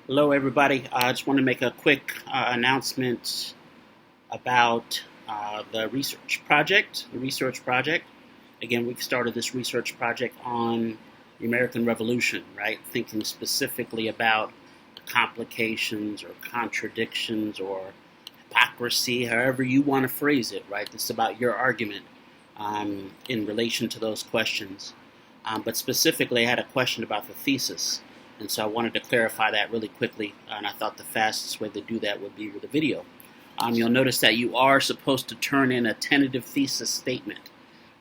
Hello, everybody. I just want to make a quick announcement about the research project. The research project. Again, we've started this research project on the American Revolution, right? Thinking specifically about complications or contradictions or hypocrisy, however you want to phrase it, right? This is about your argument in relation to those questions. But specifically, I had a question about the thesis. And so I wanted to clarify that really quickly, and I thought the fastest way to do that would be with a video. You'll notice that you are supposed to turn in a tentative thesis statement,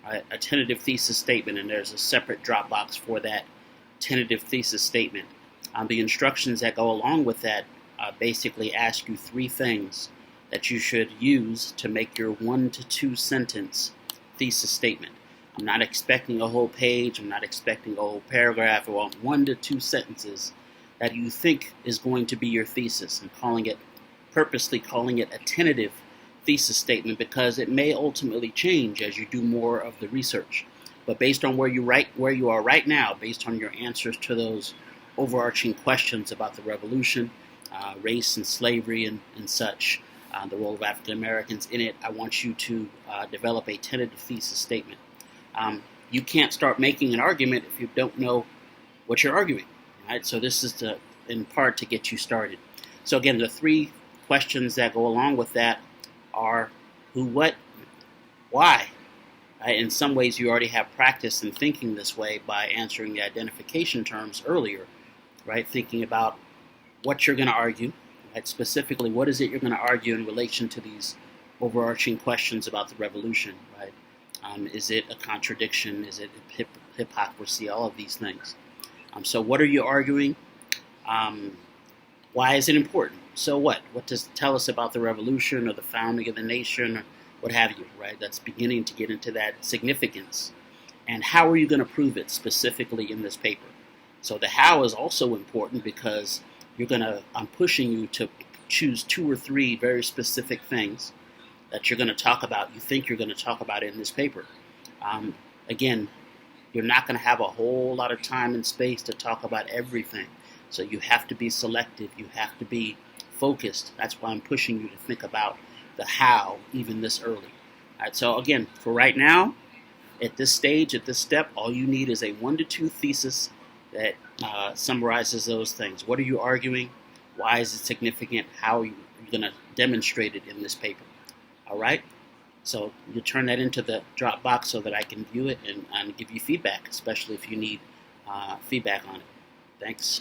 right? A tentative thesis statement, and there's a separate Dropbox for that tentative thesis statement. The instructions that go along with that basically ask you three things that you should use to make your 1 to 2 sentence thesis statement. I'm not expecting a whole page. I'm not expecting a whole paragraph. I want 1 to 2 sentences that you think is going to be your thesis. I'm purposely calling it a tentative thesis statement because it may ultimately change as you do more of the research. But based on where you are right now, based on your answers to those overarching questions about the revolution, race and slavery and such, the role of African Americans in it, I want you to develop a tentative thesis statement. You can't start making an argument if you don't know what you're arguing, right? So this is in part to get you started. So again, the three questions that go along with that are who, what, why. Right? In some ways, you already have practice in thinking this way by answering the identification terms earlier, right? Thinking about what you're going to argue, right? Specifically, what is it you're going to argue in relation to these overarching questions about the revolution, right? Is it a contradiction? Is it hypocrisy? All of these things. So what are you arguing? Why is it important? So what? What does it tell us about the revolution or the founding of the nation or what have you, right? That's beginning to get into that significance. And how are you going to prove it specifically in this paper? So the how is also important because I'm pushing you to choose 2 or 3 very specific things that you're going to talk about, you think you're going to talk about in this paper. Again, you're not going to have a whole lot of time and space to talk about everything. So you have to be selective. You have to be focused. That's why I'm pushing you to think about the how even this early. All right, so again, for right now, at this stage, at this step, all you need is a 1 to 2 thesis that summarizes those things. What are you arguing? Why is it significant? How are you going to demonstrate it in this paper? All right, so you turn that into the Dropbox so that I can view it and give you feedback, especially if you need feedback on it. Thanks.